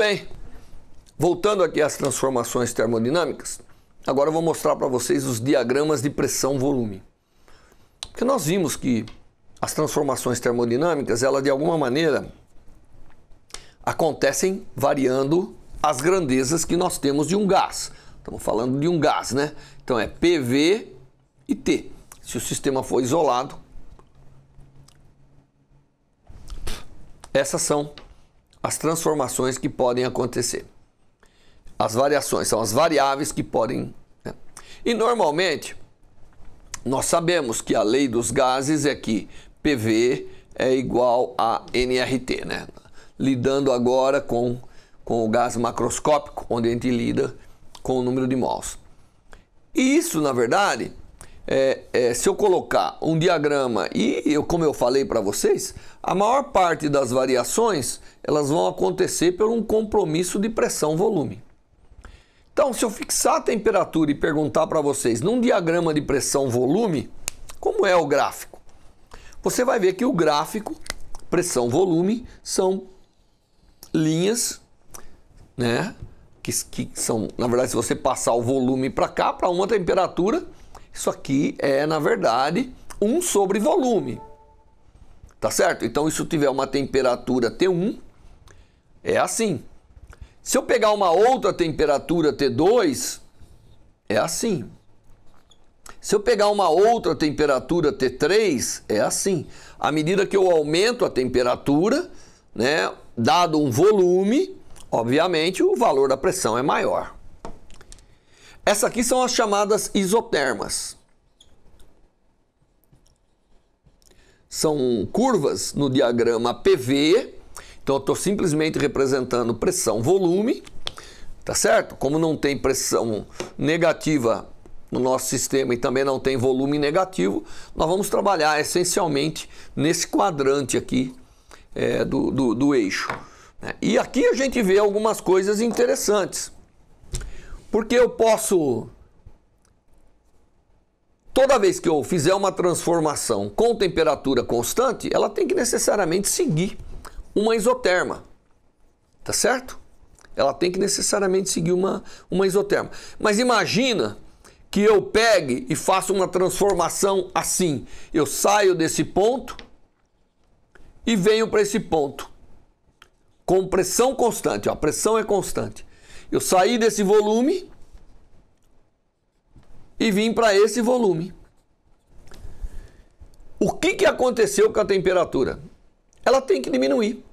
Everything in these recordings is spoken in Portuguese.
bem, voltando aqui às transformações termodinâmicas, agora eu vou mostrar para vocês os diagramas de pressão-volume. Porque nós vimos que as transformações termodinâmicas, elas de alguma maneira acontecem variando as grandezas que nós temos de um gás. Estamos falando de um gás, né? Então é PV e T. Se o sistema for isolado, essas são as transformações que podem acontecer. As variações são as variáveis que podem... né? E normalmente, nós sabemos que a lei dos gases é que PV é igual a nRT, né? Lidando agora com o gás macroscópico, onde a gente lida com o número de mols. E isso, na verdade, se eu colocar um diagrama como eu falei para vocês, a maior parte das variações elas vão acontecer por um compromisso de pressão-volume. Então, se eu fixar a temperatura e perguntar para vocês, num diagrama de pressão-volume, como é o gráfico? Você vai ver que o gráfico, pressão-volume, são linhas, né? Que são, na verdade, se você passar o volume para cá, para uma temperatura, isso aqui é, na verdade, 1 sobre volume. Tá certo? Então, se eu tiver uma temperatura T1, é assim. Se eu pegar uma outra temperatura T2, é assim. Se eu pegar uma outra temperatura T3, é assim. À medida que eu aumento a temperatura, né, dado um volume, obviamente o valor da pressão é maior. Essas aqui são as chamadas isotermas. São curvas no diagrama PV. Então eu estou simplesmente representando pressão-volume, tá certo? Como não tem pressão negativa no nosso sistema e também não tem volume negativo, nós vamos trabalhar essencialmente nesse quadrante aqui do eixo. E aqui a gente vê algumas coisas interessantes. Porque eu posso, toda vez que eu fizer uma transformação com temperatura constante, ela tem que necessariamente seguir uma isoterma, tá certo? Ela tem que necessariamente seguir uma isoterma. Mas imagina que eu pegue e faça uma transformação assim. Eu saio desse ponto e venho para esse ponto com pressão constante. Ó, a pressão é constante. Eu saí desse volume e vim para esse volume. O que aconteceu com a temperatura? Ela tem que diminuir,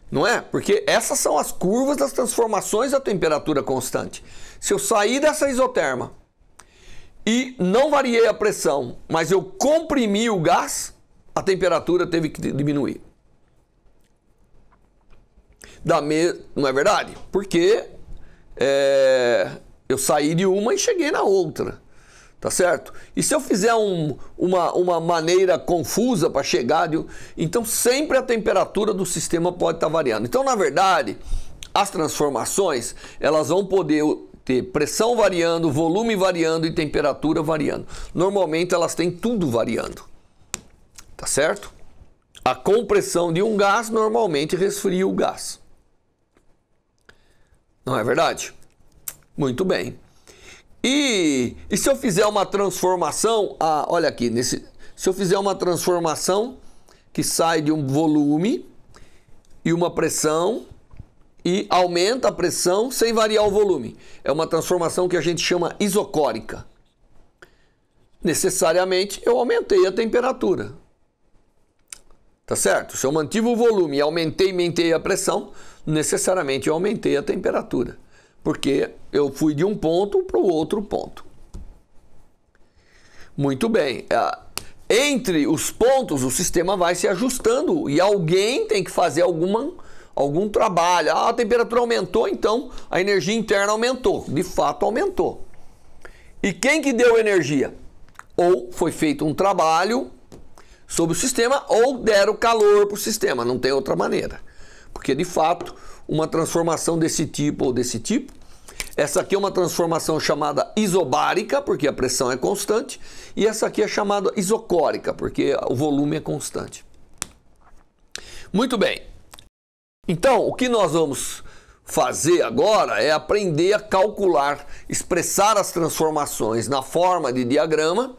não é? Porque essas são as curvas das transformações da temperatura constante. Se eu sair dessa isoterma e não variei a pressão, mas eu comprimi o gás, a temperatura teve que diminuir. Não é verdade? Porque eu saí de uma e cheguei na outra, tá certo? E se eu fizer uma maneira confusa para chegar, então sempre a temperatura do sistema pode estar variando. Então, na verdade, as transformações, elas vão poder ter pressão variando, volume variando e temperatura variando. Normalmente elas têm tudo variando, tá certo? A compressão de um gás normalmente resfria o gás. Não é verdade? Muito bem. E se eu fizer uma transformação, olha aqui, se eu fizer uma transformação que sai de um volume e uma pressão e aumenta a pressão sem variar o volume, é uma transformação que a gente chama isocórica. Necessariamente eu aumentei a temperatura. Tá certo? Se eu mantive o volume e aumentei a pressão, necessariamente eu aumentei a temperatura. Porque eu fui de um ponto para o outro ponto. Muito bem. Entre os pontos, o sistema vai se ajustando e alguém tem que fazer algum trabalho. A temperatura aumentou, então a energia interna aumentou. De fato, aumentou. E quem que deu energia? Ou foi feito um trabalho sobre o sistema ou deram calor para o sistema. Não tem outra maneira. Porque, de fato, uma transformação desse tipo ou desse tipo, essa aqui é uma transformação chamada isobárica, porque a pressão é constante, e essa aqui é chamada isocórica, porque o volume é constante. Muito bem. Então, o que nós vamos fazer agora é aprender a calcular, expressar as transformações na forma de diagrama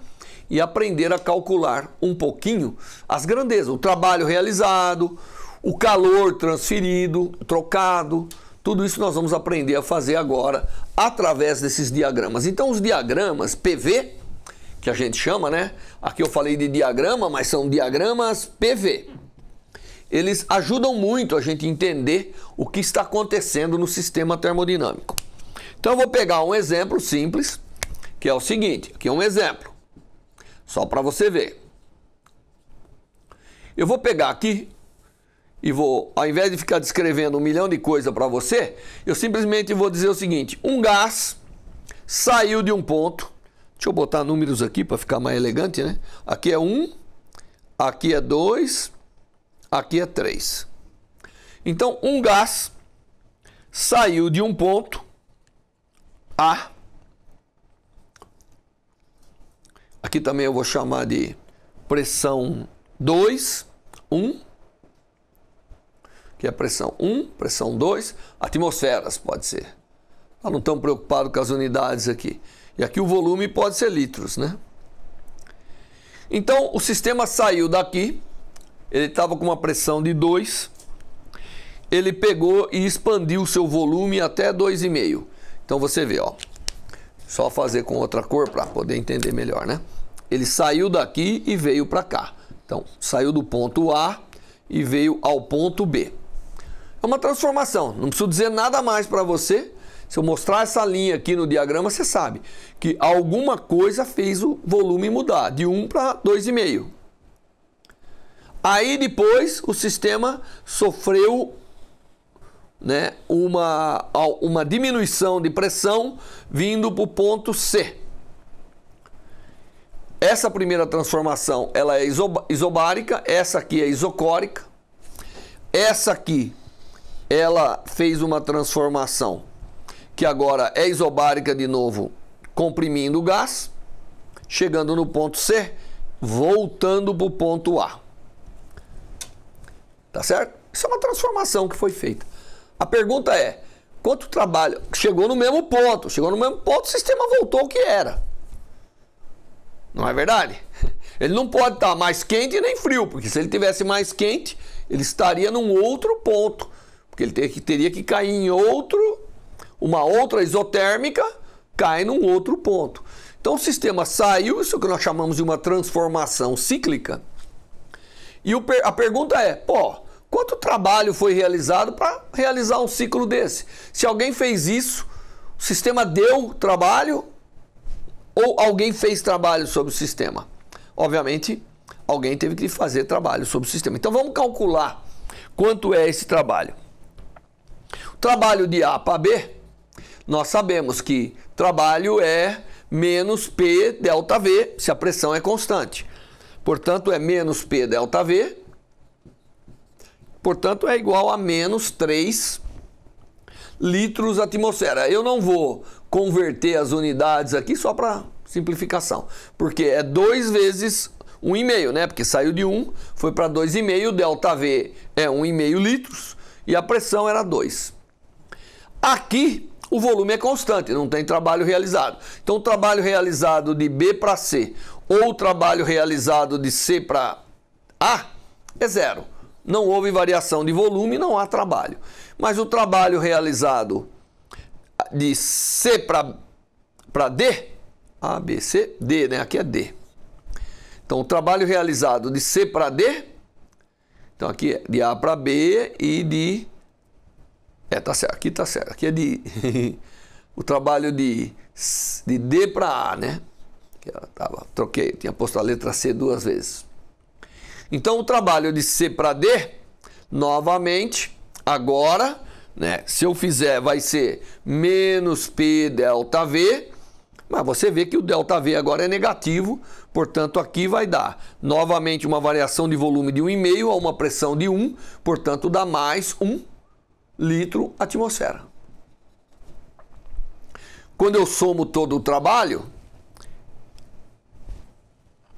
e aprender a calcular um pouquinho as grandezas, o trabalho realizado, o calor transferido, trocado, tudo isso nós vamos aprender a fazer agora através desses diagramas. Então os diagramas PV, que a gente chama, né? Aqui eu falei de diagrama, mas são diagramas PV. Eles ajudam muito a gente entender o que está acontecendo no sistema termodinâmico. Então eu vou pegar um exemplo simples, que é o seguinte, aqui é um exemplo, só para você ver. Eu vou pegar aqui e vou, ao invés de ficar descrevendo 1 milhão de coisas para você, eu simplesmente vou dizer o seguinte: um gás saiu de um ponto, deixa eu botar números aqui para ficar mais elegante, né? Aqui é 1, aqui é 2, aqui é 3. Então, um gás saiu de um ponto A. Aqui também eu vou chamar de pressão 2, 1. Que é pressão 1, pressão 2, atmosferas pode ser. Nós não estamos preocupados com as unidades aqui. E aqui o volume pode ser litros, né? Então, o sistema saiu daqui, ele estava com uma pressão de 2, ele pegou e expandiu o seu volume até 2,5. Então, você vê, ó, só fazer com outra cor para poder entender melhor, né? Ele saiu daqui e veio para cá. Então, saiu do ponto A e veio ao ponto B. É uma transformação, não preciso dizer nada mais para você. Se eu mostrar essa linha aqui no diagrama, você sabe que alguma coisa fez o volume mudar, de 1 para 2,5. Aí depois o sistema sofreu, né, uma diminuição de pressão vindo para o ponto C. Essa primeira transformação ela é isobárica, essa aqui é isocórica. Essa aqui ela fez uma transformação que agora é isobárica de novo, comprimindo o gás, chegando no ponto C, voltando para o ponto A. Tá certo? Isso é uma transformação que foi feita. A pergunta é, quanto trabalho? Chegou no mesmo ponto, o sistema voltou ao que era. Não é verdade? Ele não pode estar mais quente nem frio, porque se ele tivesse mais quente, ele estaria num outro ponto. Porque ele teria que cair em uma outra isotérmica, cai num outro ponto. Então o sistema saiu, isso que nós chamamos de uma transformação cíclica. E a pergunta é, quanto trabalho foi realizado para realizar um ciclo desse? Se alguém fez isso, o sistema deu trabalho ou alguém fez trabalho sobre o sistema? Obviamente, alguém teve que fazer trabalho sobre o sistema. Então vamos calcular quanto é esse trabalho. O trabalho de A para B, nós sabemos que trabalho é menos P delta V, se a pressão é constante. Portanto, é menos P delta V, portanto, é igual a menos 3 litros atmosfera. Eu não vou converter as unidades aqui só para simplificação, porque é 2 vezes 1,5, né? Porque saiu de 1, foi para 2,5, delta V é 1,5 litros e a pressão era 2. Aqui o volume é constante, não tem trabalho realizado. Então o trabalho realizado de B para C ou o trabalho realizado de C para A é 0. Não houve variação de volume, não há trabalho. Mas o trabalho realizado de C para D, A, B, C, D, né? Aqui é D. Então o trabalho realizado de C para D, então aqui é de A para B e de... tá certo, aqui tá certo. Aqui é de... o trabalho de D para A, né? Troquei, tinha posto a letra C 2 vezes. Então o trabalho de C para D, novamente, agora, né? Se eu fizer, vai ser menos P delta V, mas você vê que o delta V agora é negativo, portanto aqui vai dar novamente uma variação de volume de 1,5 a uma pressão de 1, portanto dá mais 1 litro atmosfera. Quando eu somo todo o trabalho,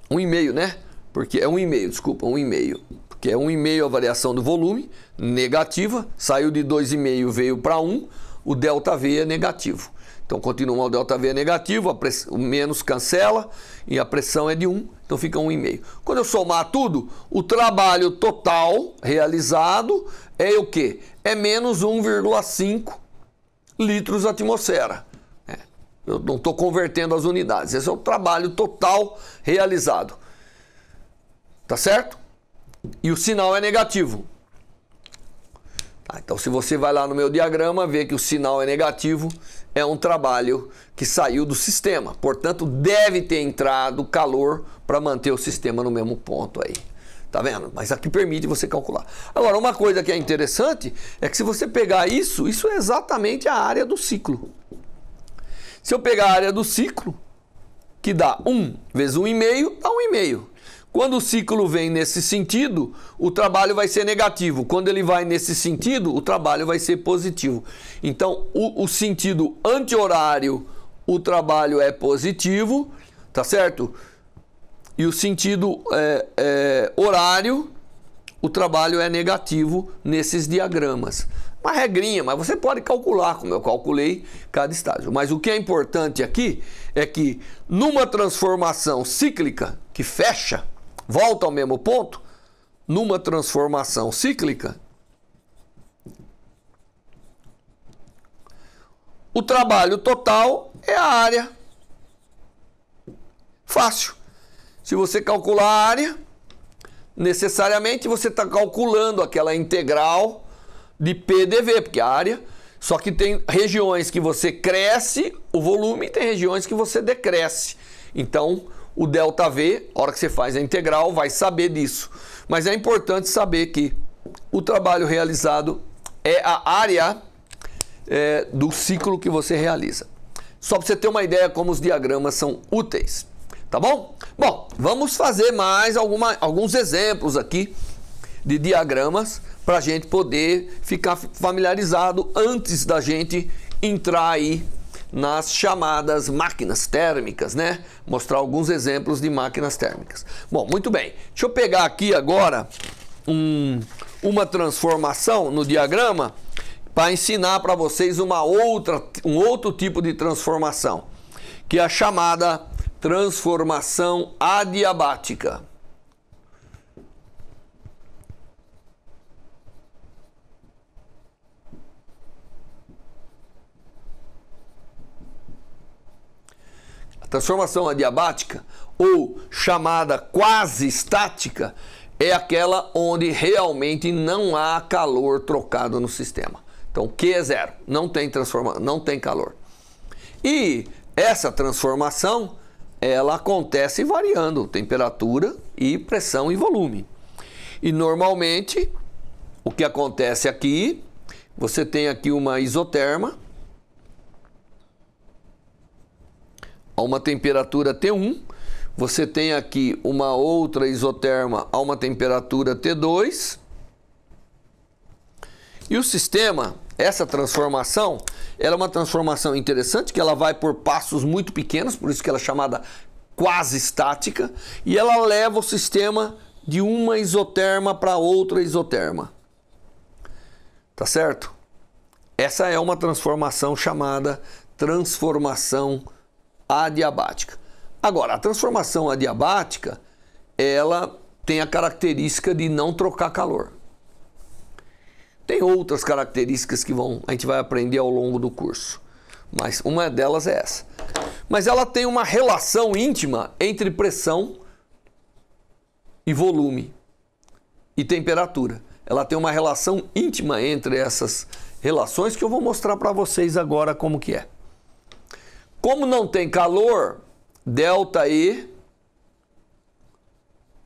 1,5, né? Porque é 1,5, desculpa, 1,5. que é 1,5 a variação do volume, negativa, saiu de 2,5 veio para 1, o ΔV é negativo. Então continua o ΔV é negativo, o menos cancela e a pressão é de 1, então fica 1,5. Quando eu somar tudo, o trabalho total realizado é o quê? É menos 1,5 litros atmosfera. Eu não estou convertendo as unidades, esse é o trabalho total realizado. Tá certo? E o sinal é negativo. Então se você vai lá no meu diagrama, vê que o sinal é negativo, é um trabalho que saiu do sistema. Portanto, deve ter entrado calor para manter o sistema no mesmo ponto aí. Tá vendo? Mas aqui permite você calcular. Agora, uma coisa que é interessante é que se você pegar isso é exatamente a área do ciclo. Se eu pegar a área do ciclo, que dá 1 vezes 1,5, dá 1,5. Quando o ciclo vem nesse sentido, o trabalho vai ser negativo. Quando ele vai nesse sentido, o trabalho vai ser positivo. Então, o sentido anti-horário, o trabalho é positivo, tá certo? E o sentido horário, o trabalho é negativo nesses diagramas. Uma regrinha, mas você pode calcular, como eu calculei, cada estágio. Mas o que é importante aqui é que numa transformação cíclica que fecha, volta ao mesmo ponto, numa transformação cíclica, o trabalho total é a área. Fácil. Se você calcular a área, necessariamente você está calculando aquela integral de PdV, porque a área, só que tem regiões que você cresce o volume e tem regiões que você decresce. Então, o ΔV, a hora que você faz a integral, vai saber disso. Mas é importante saber que o trabalho realizado é a área do ciclo que você realiza. Só para você ter uma ideia como os diagramas são úteis. Tá bom? Bom, vamos fazer mais alguns exemplos aqui de diagramas para a gente poder ficar familiarizado antes da gente entrar aí nas chamadas máquinas térmicas, né? Mostrar alguns exemplos de máquinas térmicas. Bom, muito bem. Deixa eu pegar aqui agora uma transformação no diagrama para ensinar para vocês um outro tipo de transformação, que é a chamada transformação adiabática. A transformação adiabática, ou chamada quase estática, é aquela onde realmente não há calor trocado no sistema. Então, Q é zero, não tem calor. E essa transformação, ela acontece variando temperatura e pressão e volume. E normalmente, o que acontece aqui, você tem aqui uma isoterma a uma temperatura T1, você tem aqui uma outra isoterma a uma temperatura T2, e o sistema, essa transformação, ela é uma transformação interessante, que ela vai por passos muito pequenos, por isso que ela é chamada quase estática, e ela leva o sistema de uma isoterma para outra isoterma. Tá certo? Essa é uma transformação chamada transformação adiabática. Agora, a transformação adiabática, ela tem a característica de não trocar calor. Tem outras características que a gente vai aprender ao longo do curso, mas uma delas é essa. Mas ela tem uma relação íntima entre pressão e volume e temperatura. Ela tem uma relação íntima entre essas relações que eu vou mostrar para vocês agora como que é. Como não tem calor, ΔE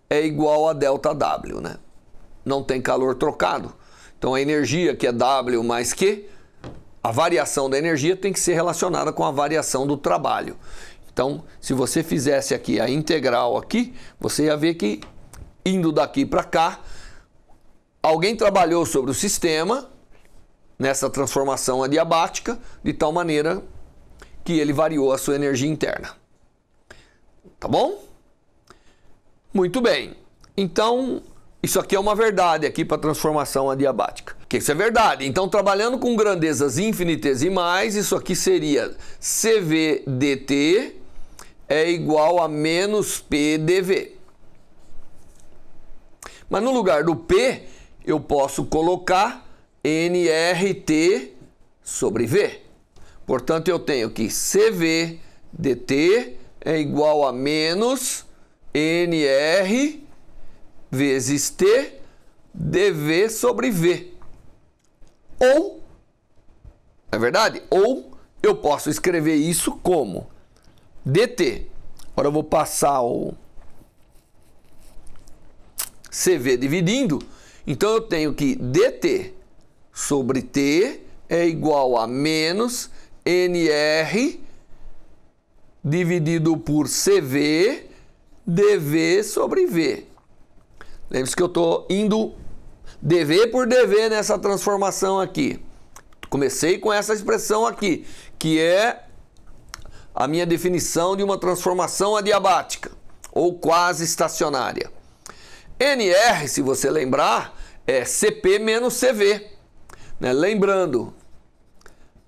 é igual a ΔW, né? Não tem calor trocado. Então a energia, que é W mais Q, a variação da energia tem que ser relacionada com a variação do trabalho. Então, se você fizesse aqui a integral aqui, você ia ver que indo daqui para cá, alguém trabalhou sobre o sistema nessa transformação adiabática de tal maneira que ele variou a sua energia interna. Tá bom? Muito bem. Então, Isso aqui é uma verdade aqui para transformação adiabática. Que isso é verdade. Então, trabalhando com grandezas infinitesimais, isso aqui seria CV dt é igual a menos P dV. Mas no lugar do P, eu posso colocar nRT sobre V. Portanto, eu tenho que CV dt é igual a menos nR vezes T dV sobre V. Ou, é verdade? Ou eu posso escrever isso como dt. Agora eu vou passar o CV dividindo. Então eu tenho que dt sobre T é igual a menos nR dividido por CV dV sobre V. Lembre-se que eu estou indo dV por dV nessa transformação aqui. Comecei com essa expressão aqui, que é a minha definição de uma transformação adiabática, ou quase estacionária. NR, se você lembrar, é CP menos CV. Né? Lembrando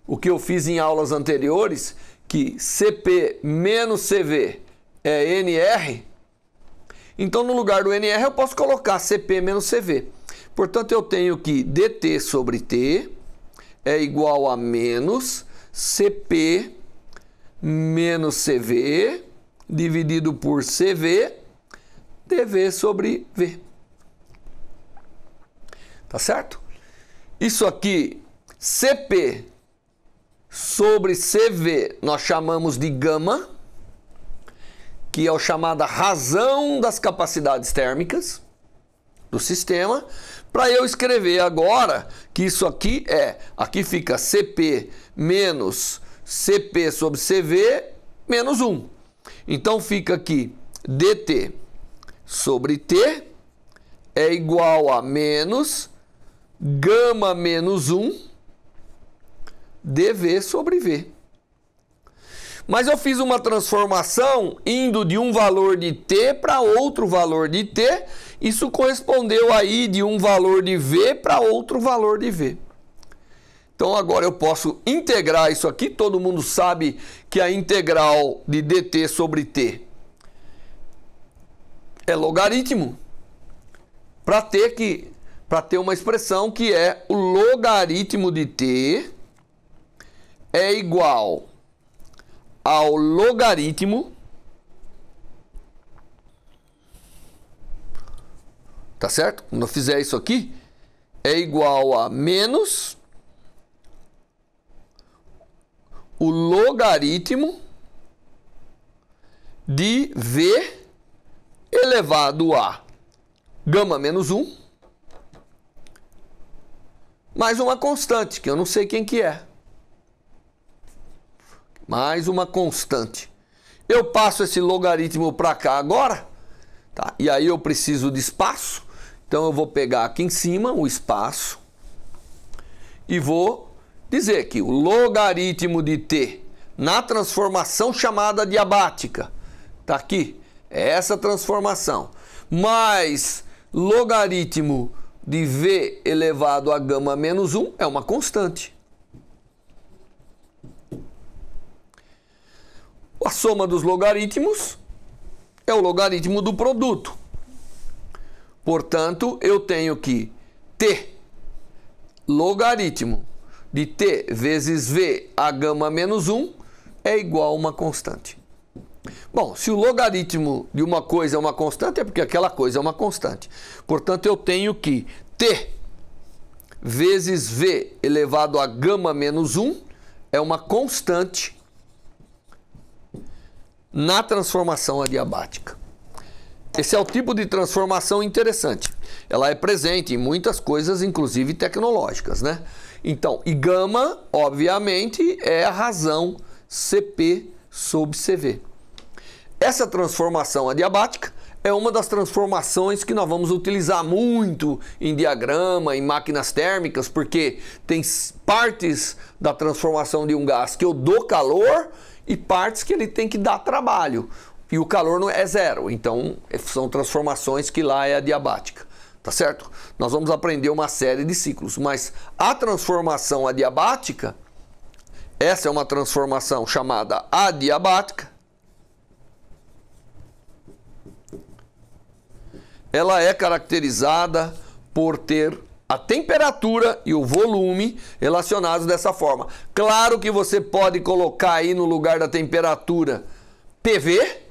o que eu fiz em aulas anteriores, que CP menos CV é NR. Então, no lugar do NR, eu posso colocar CP menos CV. Portanto, eu tenho que dt sobre T é igual a menos CP menos CV dividido por CV dV sobre V. Tá certo? Isso aqui, CP sobre CV, nós chamamos de gama, que é a chamada razão das capacidades térmicas do sistema, para eu escrever agora que isso aqui aqui fica CP menos CP sobre CV menos 1. Então fica aqui dt sobre T é igual a menos gama menos 1 dV sobre V. Mas eu fiz uma transformação indo de um valor de T para outro valor de T. Isso correspondeu aí de um valor de V para outro valor de V. Então agora eu posso integrar isso aqui. Todo mundo sabe que a integral de dt sobre T é logaritmo. Para ter uma expressão que é o logaritmo de T é igual ao logaritmo, tá certo? Quando eu fizer isso aqui, é igual a menos o logaritmo de V elevado a gama menos 1 mais uma constante, que eu não sei quem que é. Mais uma constante. Eu passo esse logaritmo para cá agora, tá? E aí eu preciso de espaço. Então eu vou pegar aqui em cima o espaço e vou dizer que o logaritmo de T na transformação chamada adiabática, tá aqui, é essa transformação, mais logaritmo de V elevado a gama menos 1 é uma constante. A soma dos logaritmos é o logaritmo do produto. Portanto, eu tenho que T logaritmo de T vezes V a gama menos 1 é igual a uma constante. Bom, se o logaritmo de uma coisa é uma constante, é porque aquela coisa é uma constante. Portanto, eu tenho que T vezes V elevado a gama menos 1 é uma constante na transformação adiabática. Esse é o tipo de transformação interessante. Ela é presente em muitas coisas, inclusive tecnológicas, né? Então, e gama, obviamente, é a razão CP sobre CV. Essa transformação adiabática é uma das transformações que nós vamos utilizar muito em diagrama, em máquinas térmicas, porque tem partes da transformação de um gás que eu dou calor e partes que ele tem que dar trabalho. E o calor não é zero. Então, são transformações que lá é adiabática. tá certo? Nós vamos aprender uma série de ciclos, mas a transformação adiabática, essa é uma transformação chamada adiabática. Ela é caracterizada por ter a temperatura e o volume relacionados dessa forma. Claro que você pode colocar aí no lugar da temperatura PV.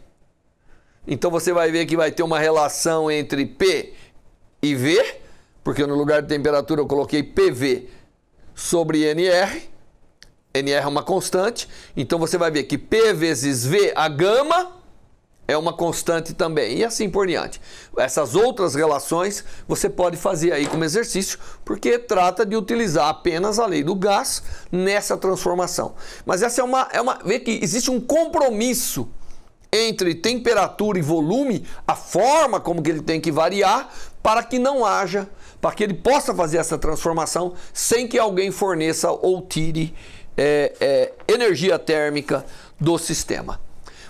Então você vai ver que vai ter uma relação entre P e V, porque no lugar de temperatura eu coloquei PV sobre NR. NR é uma constante, então você vai ver que P vezes V, a gama, é uma constante também, e assim por diante. Essas outras relações você pode fazer aí como exercício, porque trata de utilizar apenas a lei do gás nessa transformação. Mas essa vê que existe um compromisso entre temperatura e volume, a forma como que ele tem que variar, para que não haja, para que ele possa fazer essa transformação sem que alguém forneça ou tire energia térmica do sistema.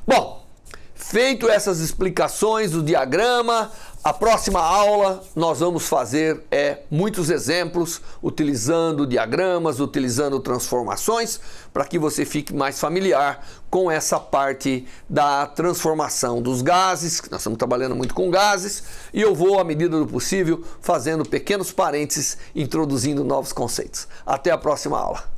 Bom, feito essas explicações do diagrama, a próxima aula nós vamos fazer muitos exemplos utilizando diagramas, utilizando transformações, para que você fique mais familiar com essa parte da transformação dos gases, que nós estamos trabalhando muito com gases, e eu vou, à medida do possível, fazendo pequenos parênteses, introduzindo novos conceitos. Até a próxima aula.